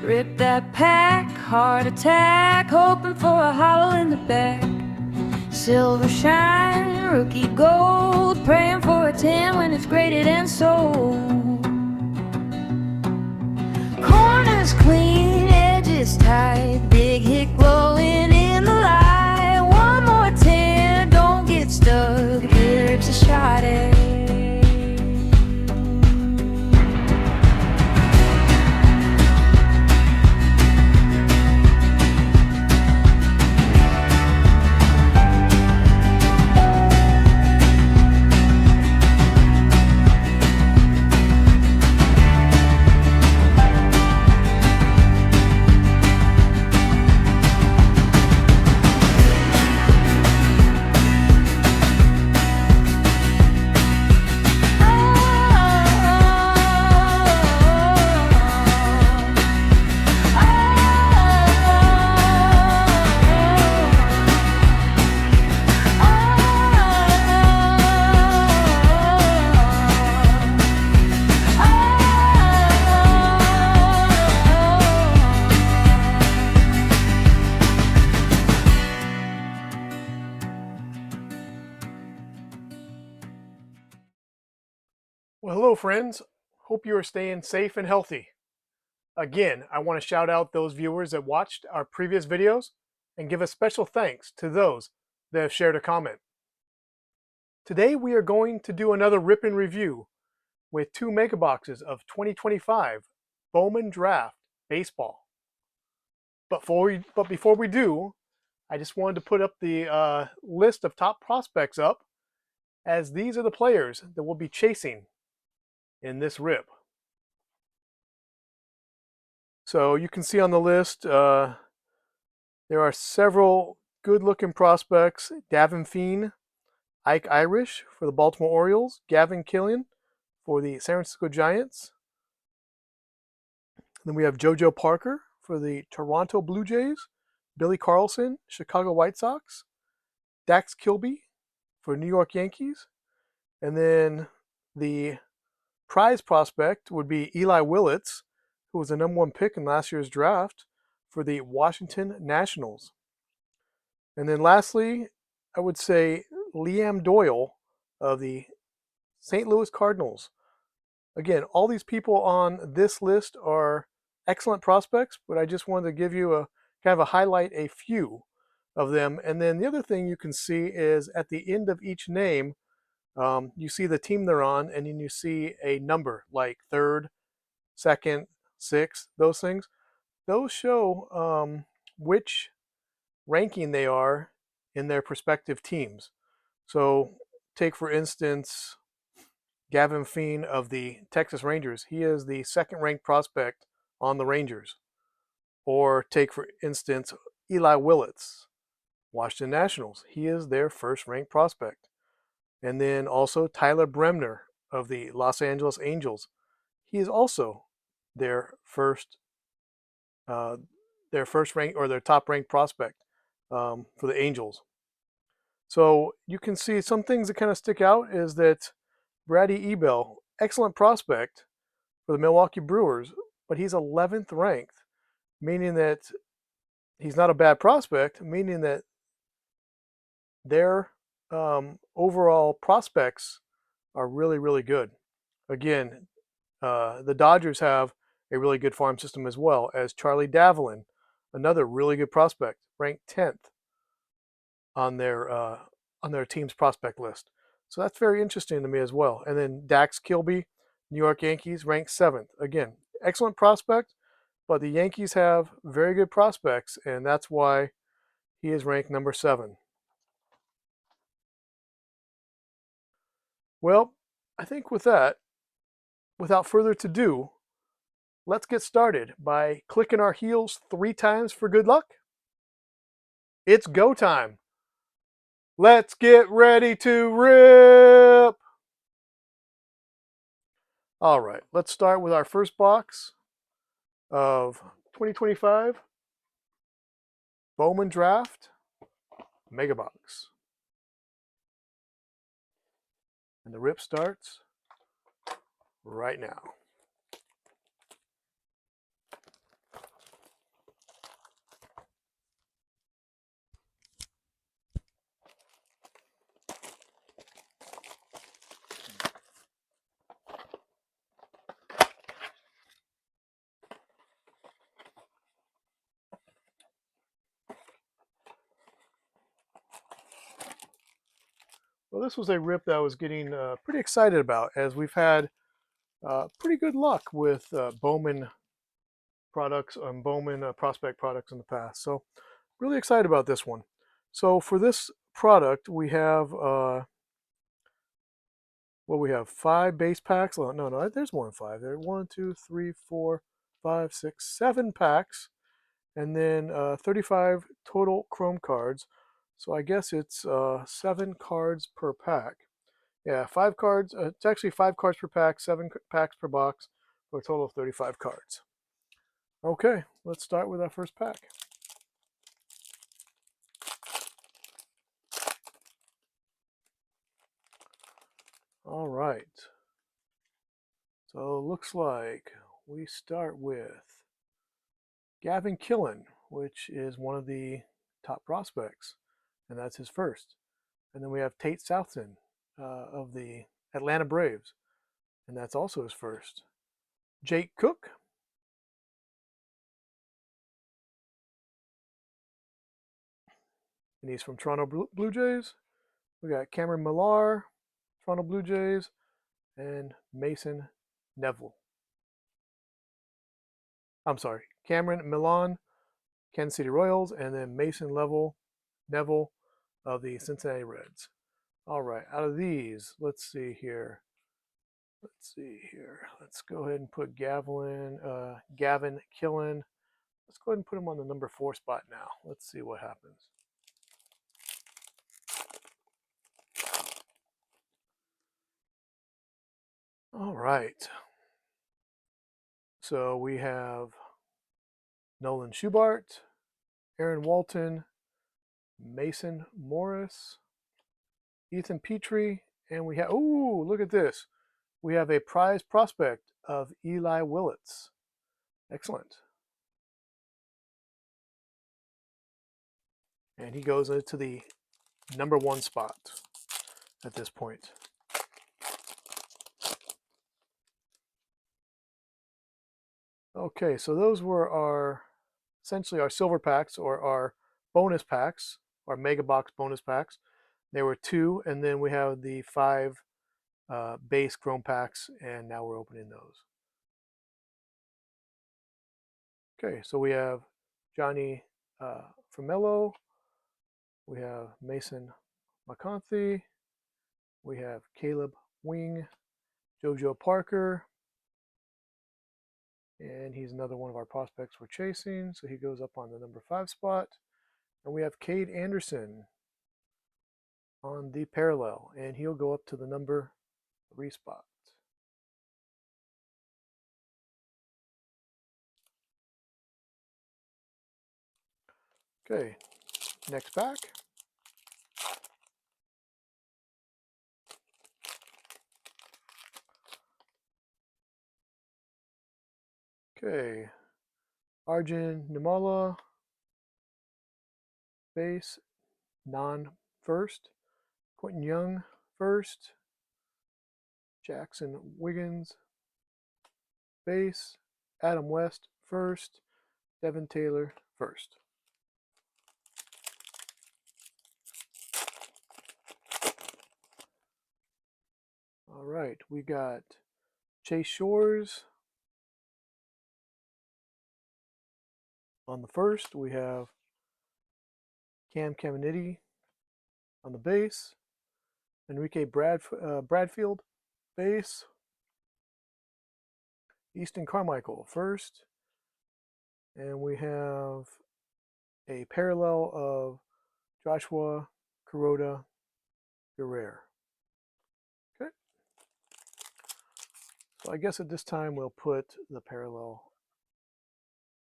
Rip that pack, heart attack, hoping for a hollow in the back. Silver shine, rookie gold, praying for a 10 when it's graded and sold. Corners clean, edges tight, big hit glowing in the light. One more 10, don't get stuck, if rips a shot at. Well, hello friends. Hope you are staying safe and healthy. Again, I want to shout out those viewers that watched our previous videos and give a special thanks to those that have shared a comment. Today we are going to do another rip-in review with 2 mega boxes of 2025 Bowman Draft Baseball. But before we do, I just wanted to put up the list of top prospects up, as these are the players that we'll be chasing in this rip. So you can see on the list there are several good-looking prospects: Davin Feen, Ike Irish for the Baltimore Orioles, Gavin Killian for the San Francisco Giants. Then we have JoJo Parker for the Toronto Blue Jays, Billy Carlson, Chicago White Sox, Dax Kilby for New York Yankees, and then the prize prospect would be Eli Willits, who was the #1 pick in last year's draft for the Washington Nationals. And then lastly, I would say Liam Doyle of the St. Louis Cardinals. Again, all these people on this list are excellent prospects, but I just wanted to give you a kind of a highlight a few of them. And then the other thing you can see is at the end of each name, you see the team they're on, and then you see a number like 3rd, 2nd, 6th, those things. Those show which ranking they are in their respective teams. So take, for instance, Gavin Feen of the Texas Rangers. He is the 2nd ranked prospect on the Rangers. Or take, for instance, Eli Willits, Washington Nationals. He is their 1st ranked prospect. And then also Tyler Bremner of the Los Angeles Angels. He is also their first rank, or their top ranked prospect for the Angels. So you can see some things that kind of stick out is that Brady Ebel, excellent prospect for the Milwaukee Brewers, but he's 11th ranked, meaning that he's not a bad prospect, meaning that their overall prospects are really, really good. Again, the Dodgers have a really good farm system as well, as Charlie Davlin, another really good prospect, ranked 10th on their team's prospect list. So that's very interesting to me as well. And then Dax Kilby, New York Yankees, ranked 7th. Again, excellent prospect, but the Yankees have very good prospects, and that's why he is ranked number 7. Well, I think with that, without further ado, let's get started by clicking our heels 3 times for good luck. It's go time. Let's get ready to rip. All right, let's start with our first box of 2025 Bowman Draft Mega Box. And the rip starts right now. So this was a rip that I was getting pretty excited about, as we've had pretty good luck with Bowman products and Bowman prospect products in the past. So really excited about this one. So for this product, we have we have 5 base packs. Oh, no, there's more than 5 there. 1, 2, 3, 4, 5, 6, 7 packs, and then 35 total Chrome cards. So I guess it's 7 cards per pack. Yeah, 5 cards. It's actually 5 cards per pack, 7 packs per box, for a total of 35 cards. Okay, let's start with our first pack. All right. So it looks like we start with Gavin Killen, which is one of the top prospects, and that's his first. And then we have Tate Southton of the Atlanta Braves, and that's also his first. Jake Cook, and he's from Toronto Blue Jays. We got Cameron Millar, Toronto Blue Jays, and Mason Neville. I'm sorry, Cameron Milan, Kansas City Royals, and then Mason Neville of the Cincinnati Reds. All right, out of these, let's see here. Let's go ahead and put Gavin Killen. Let's go ahead and put him on the number 4 spot now. Let's see what happens. All right. So we have Nolan Schubart, Aaron Walton, Mason Morris, Ethan Petrie, and we have, oh, look at this. We have a prize prospect of Eli Willits. Excellent. And he goes into the number 1 spot at this point. Okay, so those were essentially our silver packs, or our bonus packs, our mega box bonus packs. There were 2, and then we have the 5 base chrome packs, and now we're opening those. Okay, so we have Johnny Framello, we have Mason McCarthy, we have Caleb Wing, JoJo Parker, and he's another one of our prospects we're chasing, so he goes up on the number 5 spot. And we have Cade Anderson on the parallel, and he'll go up to the number 3 spot. Okay, next pack. Okay, Arjun Nimala, base, non-first. Quentin Young, first. Jackson Wiggins, base. Adam West, first. Devin Taylor, first. All right, we got Chase Shores on the first. We have Cam Caminiti on the base. Enrique Bradfield, base. Easton Carmichael, first. And we have a parallel of Joshua Kuroda Guerrero. Okay. So I guess at this time we'll put the parallel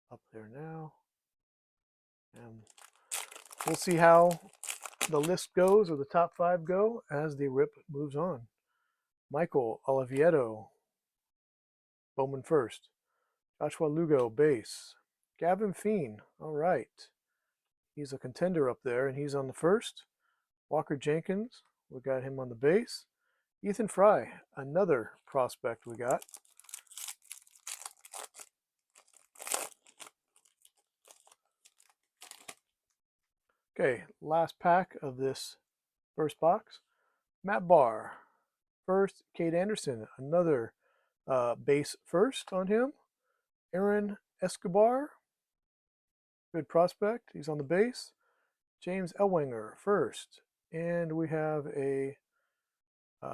up there now. And we'll see how the list goes, or the top 5 go, as the rip moves on. Michael Oliviero, Bowman first. Joshua Lugo, base. Gavin Feen, all right. He's a contender up there, and he's on the first. Walker Jenkins, we got him on the base. Ethan Fry, another prospect we got. Okay, last pack of this first box. Matt Barr, first. Cade Anderson, another base first on him. Aaron Escobar, good prospect. He's on the base. James Elwanger, first. And we have a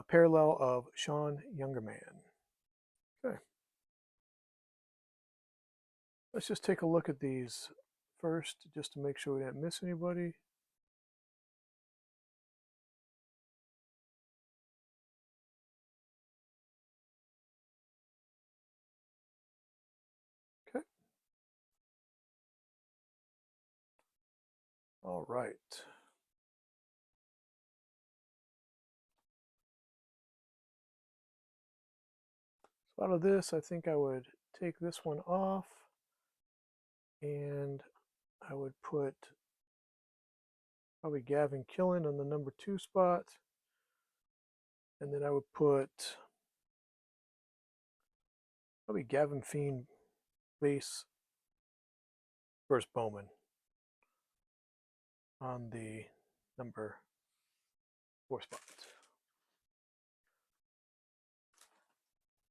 parallel of Sean Youngerman. Okay. Let's just take a look at these first, just to make sure we didn't miss anybody. Okay. All right. So out of this, I think I would take this one off, and I would put probably Gavin Killen on the number 2 spot, and then I would put probably Gavin Fiend base First Bowman on the number 4 spot.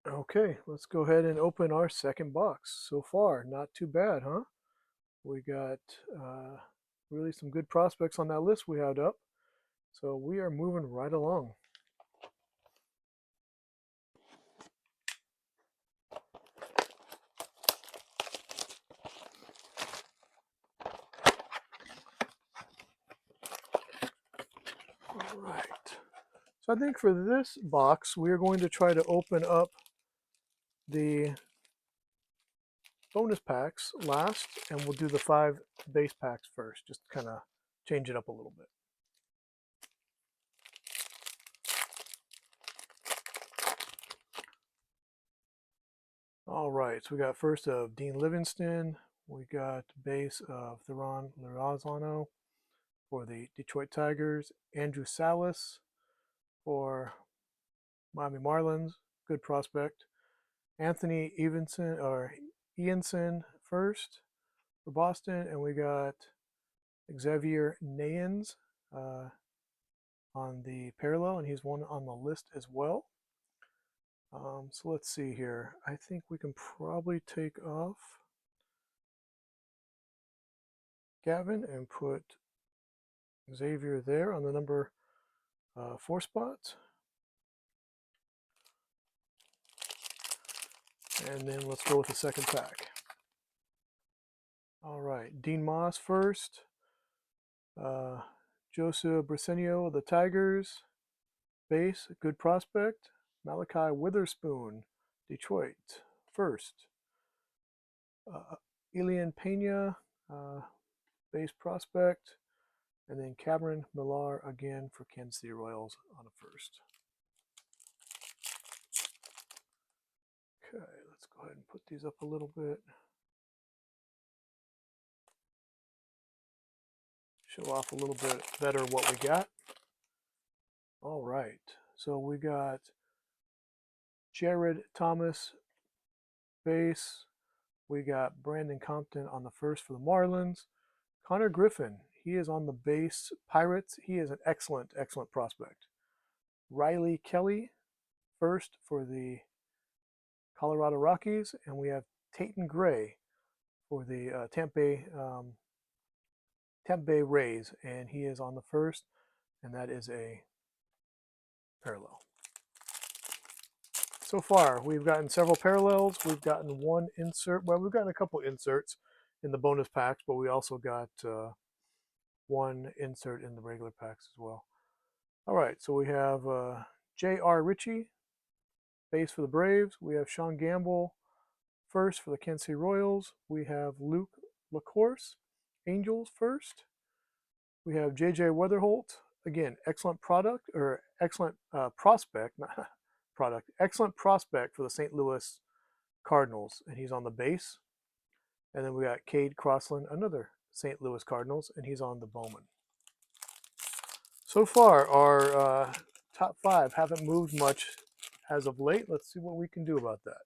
Okay, let's go ahead and open our second box. So far, not too bad, huh? We got really some good prospects on that list we had up. So we are moving right along. All right. So I think for this box, we are going to try to open up the bonus packs last, and we'll do the 5 base packs first, just kind of change it up a little bit. All right, so we got first of Dean Livingston. We got base of Theron Lirazano for the Detroit Tigers. Andrew Salas for Miami Marlins, good prospect. Anthony Ianson first for Boston, and we got Xavier Nayens on the parallel, and he's one on the list as well. So let's see here. I think we can probably take off Gavin and put Xavier there on the number 4 spot. And then let's go with the second pack. All right, Dean Moss first. Joseph Briseño of the Tigers, base, good prospect. Malachi Witherspoon, Detroit, first. Elian Peña, base prospect. And then Cameron Millar again for Kansas City Royals on a first. Okay, let's go ahead and put these up a little bit. Show off a little bit better what we got. All right, so we got Jared Thomas, base. We got Brandon Compton on the first for the Marlins. Connor Griffin, he is on the base Pirates. He is an excellent, excellent prospect. Riley Kelly, first for the Colorado Rockies. And we have Tayton Gray for the Tampa Bay Rays. And he is on the first, and that is a parallel. So far, we've gotten several parallels. We've gotten one insert. Well, we've gotten a couple inserts in the bonus packs, but we also got one insert in the regular packs as well. All right, so we have J.R. Ritchie, base for the Braves. We have Sean Gamble, first for the Kansas City Royals. We have Luke LaCourse, Angels, first. We have J.J. Wetherholt, again, excellent product, or excellent prospect, not product, excellent prospect for the St. Louis Cardinals, and he's on the base. And then we got Cade Crossland, another St. Louis Cardinals, and he's on the Bowman. So far, our top 5 haven't moved much as of late. Let's see what we can do about that.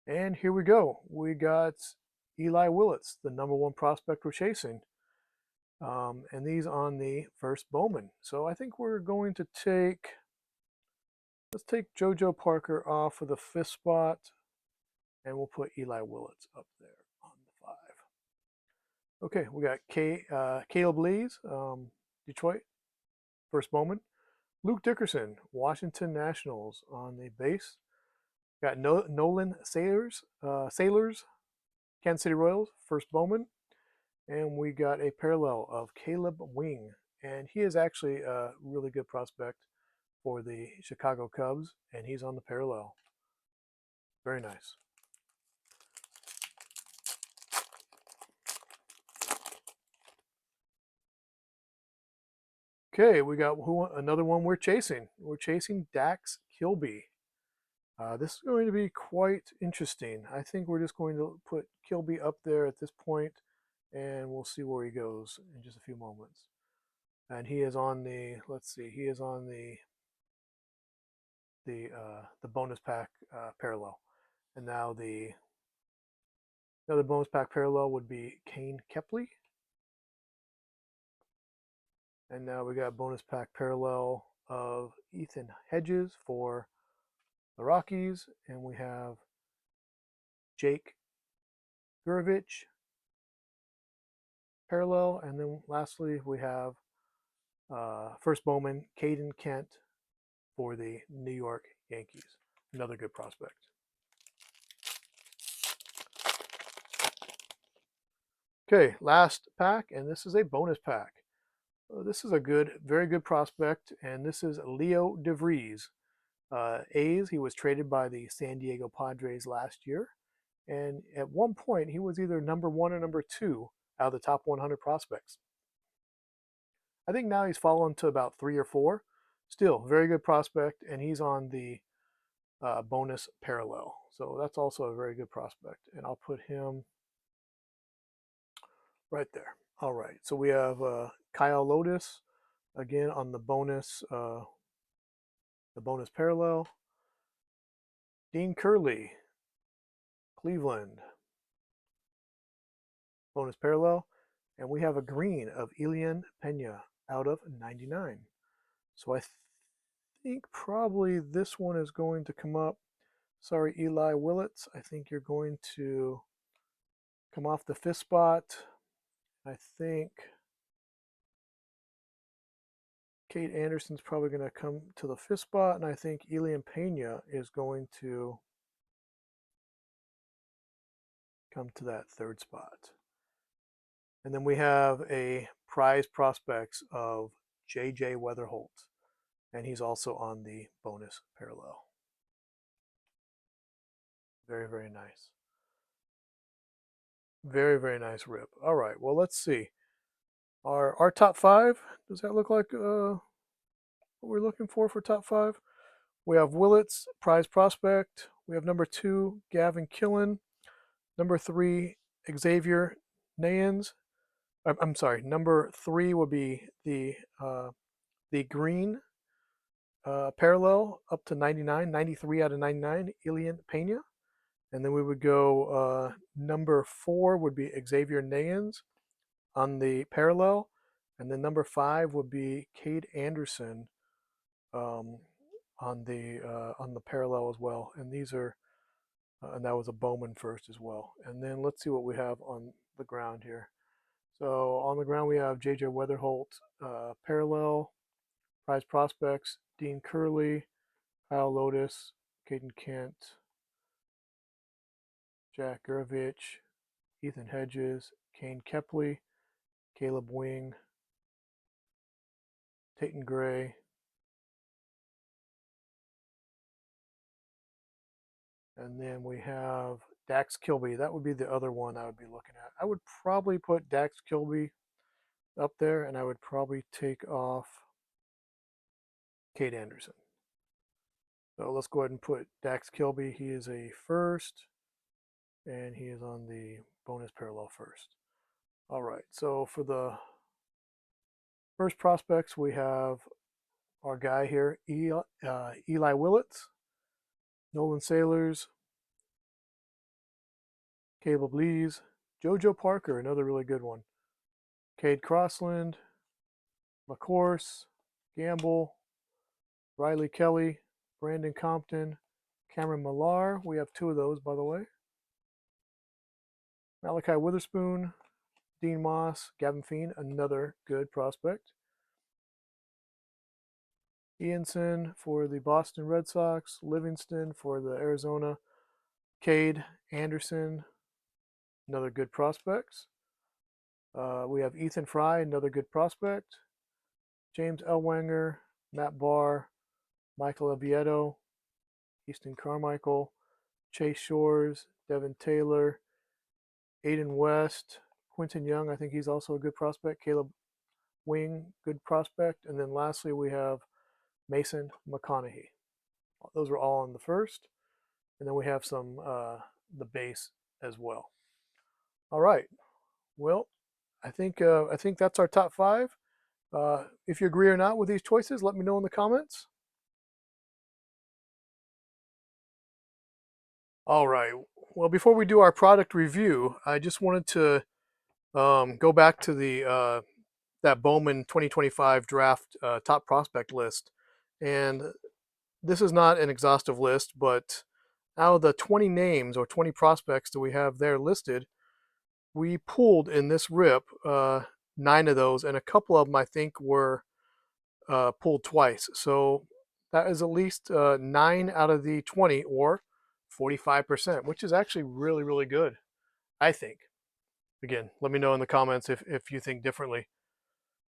And here we go. We got Eli Willits, the number 1 prospect we're chasing. And these on the First Bowman. So I think we're going to let's take JoJo Parker off of the 5th spot, and we'll put Eli Willits up there on the 5. Okay, we got Caleb Lees, Detroit, First Bowman. Luke Dickerson, Washington Nationals on the base. Got Nolan Sailors, Kansas City Royals, First Bowman. And we got a parallel of Caleb Wing. And he is actually a really good prospect for the Chicago Cubs, and he's on the parallel. Very nice. Okay, we got another one we're chasing. We're chasing Dax Kilby. This is going to be quite interesting. I think we're just going to put Kilby up there at this point, and we'll see where he goes in just a few moments. And he is on the, let's see, he is on the bonus pack parallel. And now the other bonus pack parallel would be Kane Kepley. And now we got bonus pack parallel of Ethan Hedges for the Rockies. And we have Jake Gurevich parallel. And then lastly, we have First Bowman, Caden Kent for the New York Yankees. Another good prospect. Okay, last pack, and this is a bonus pack. This is a very good prospect, and this is Leo DeVries. A's, he was traded by the San Diego Padres last year, and at one point he was either number 1 or number 2 out of the top 100 prospects. I think now he's fallen to about 3 or 4. Still, very good prospect, and he's on the bonus parallel. So that's also a very good prospect, and I'll put him right there. All right, so we have Kyle Lotus again on the bonus parallel. Dean Curley, Cleveland, bonus parallel, and we have a green of Elian Peña out of 99. So I think probably this one is going to come up. Sorry, Eli Willits. I think you're going to come off the 5th spot. I think Kate Anderson's probably going to come to the 5th spot, and I think Elian Peña is going to come to that 3rd spot. And then we have a prize prospects of JJ Wetherholt, and he's also on the bonus parallel. Very, very nice. Very, very nice rip. All right, well, let's see. Our top 5, does that look like what we're looking for top 5? We have Willits, prize prospect. We have number 2, Gavin Killen. Number 3, Xavier Nayans. I'm sorry, number 3 would be the green parallel up to 99, 93 out of 99, Elian Peña. And then we would go number 4 would be Xavier Nayans on the parallel. And then number 5 would be Cade Anderson on the parallel as well. And these are and that was a Bowman first as well. And then let's see what we have on the ground here. So on the ground we have JJ Wetherholt parallel, prize prospects, Dean Curley, Kyle Lotus, Caden Kent, Jack Gurevich, Ethan Hedges, Kane Kepley, Caleb Wing, Tayton Gray, and then we have Dax Kilby. That would be the other one I would be looking at. I would probably put Dax Kilby up there, and I would probably take off Cade Anderson. So let's go ahead and put Dax Kilby. He is a first, and he is on the bonus parallel first. All right, so for the first prospects, we have our guy here, Eli Willits, Nolan Sailors, Caleb Lees, JoJo Parker, another really good one. Cade Crossland, McCourse, Gamble, Riley Kelly, Brandon Compton, Cameron Millar. We have 2 of those, by the way. Malachi Witherspoon, Dean Moss, Gavin Feen, another good prospect. Ianson for the Boston Red Sox, Livingston for the Arizona, Cade Anderson, another good prospect. We have Ethan Fry, another good prospect. James Elwanger, Matt Barr, Michael Oviedo, Easton Carmichael, Chase Shores, Devin Taylor, Aiden West, Quinton Young, I think he's also a good prospect. Caleb Wing, good prospect. And then lastly, we have Mason McConaughey. Those are all on the first. And then we have some, the base as well. All right. Well, I think that's our top 5. If you agree or not with these choices, let me know in the comments. All right. Well, before we do our product review, I just wanted to go back to the that Bowman 2025 draft top prospect list, and this is not an exhaustive list, but out of the 20 names or 20 prospects that we have there listed, we pulled in this rip 9 of those, and a couple of them I think were pulled twice. So that is at least 9 out of the 20, or 45%, which is actually really, really good, I think. Again, let me know in the comments if you think differently.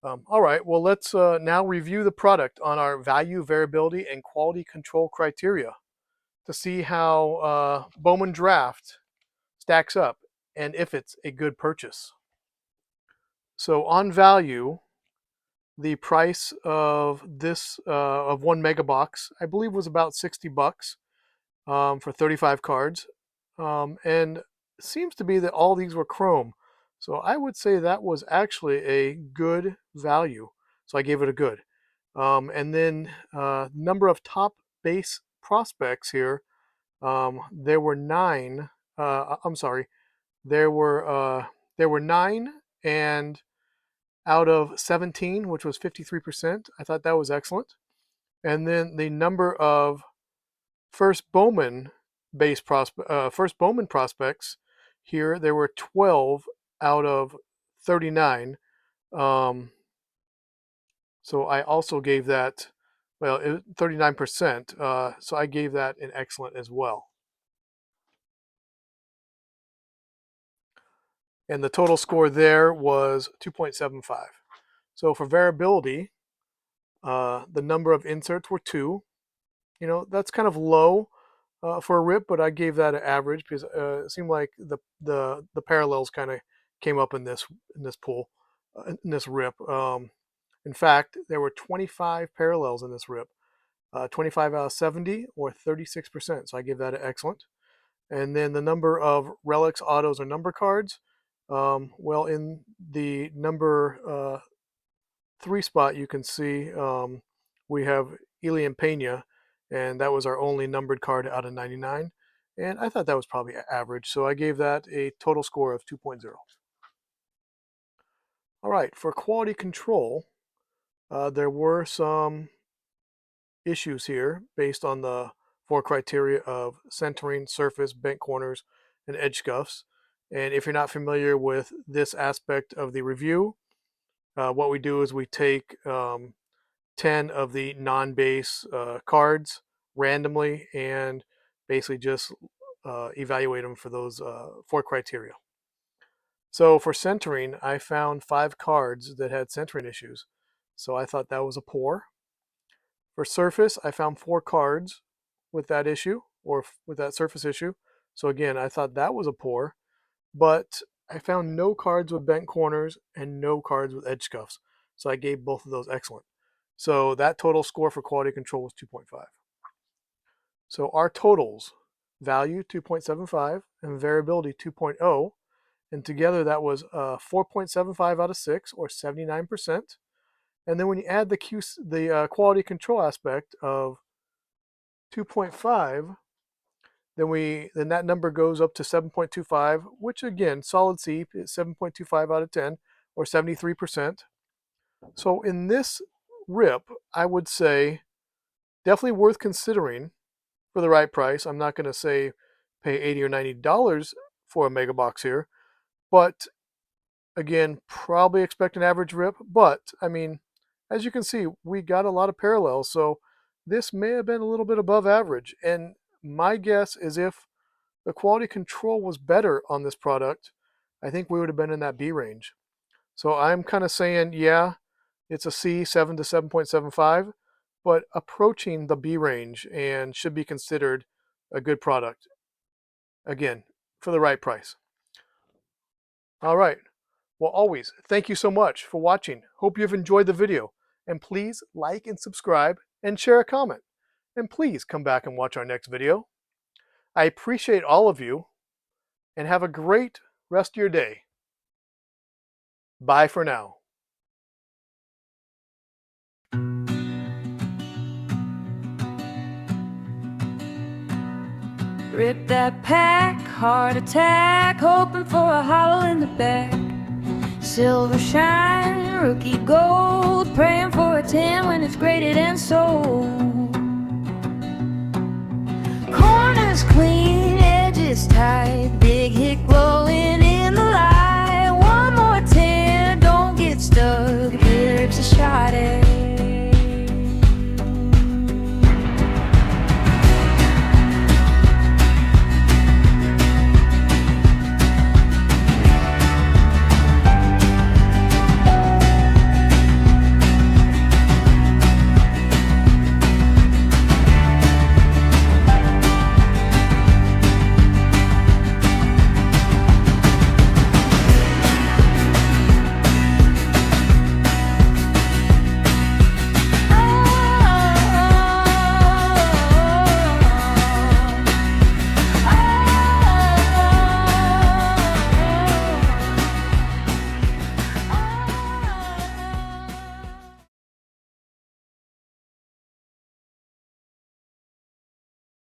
All right, well, let's now review the product on our value, variability, and quality control criteria to see how Bowman Draft stacks up and if it's a good purchase. So on value, the price of this of 1 mega box, I believe, was about $60 for 35 cards, and it seems to be that all these were chrome. So I would say that was actually a good value. So I gave it a good. And then number of top base prospects here, there were 9. I'm sorry, there were 9, and out of 17, which was 53%. I thought that was excellent. And then the number of First Bowman First Bowman prospects here, there were 12 out of 39. So I also gave that, well, 39%. So I gave that an excellent as well. And the total score there was 2.75. So for variability, the number of inserts were 2. You know, that's kind of low for a rip, but I gave that an average because it seemed like the parallels kind of came up in this pool, in this rip. In fact, there were 25 parallels in this rip, 25 out of 70, or 36%. So I gave that an excellent. And then the number of relics, autos, or number cards. Well, in the number 3 spot, you can see we have Elian Peña, and that was our only numbered card out of 99. And I thought that was probably average, so I gave that a total score of 2.0. All right, for quality control, there were some issues here based on the 4 criteria of centering, surface, bent corners, and edge scuffs. And if you're not familiar with this aspect of the review, what we do is we take 10 of the non-base cards randomly and basically just evaluate them for those 4 criteria. So for centering, I found 5 cards that had centering issues. So I thought that was a poor. For surface, I found 4 cards with that issue, or with that surface issue. So again, I thought that was a poor. But I found no cards with bent corners and no cards with edge scuffs. So I gave both of those excellent. So that total score for quality control was 2.5. So our totals, value 2.75 and variability 2.0, and together that was 4.75 out of 6, or 79%. And then when you add the quality control aspect of 2.5, then that number goes up to 7.25, which again, solid C is 7.25 out of 10, or 73%. So in this rip, I would say definitely worth considering for the right price. I'm not going to say pay $80 or $90 for a mega box here, but again, probably expect an average rip. But I mean, as you can see, we got a lot of parallels, so this may have been a little bit above average. And my guess is if the quality control was better on this product, I think we would have been in that B range. So I'm kind of saying, yeah, it's a C, 7 to 7.75, but approaching the B range and should be considered a good product. Again, for the right price. All right. Well, always, thank you so much for watching. Hope you've enjoyed the video. And please like and subscribe and share a comment. And please come back and watch our next video. I appreciate all of you and have a great rest of your day. Bye for now. Rip that pack, heart attack, hoping for a hollow in the back. Silver shine, rookie gold, praying for a 10 when it's graded and sold. Corners clean, edges tight.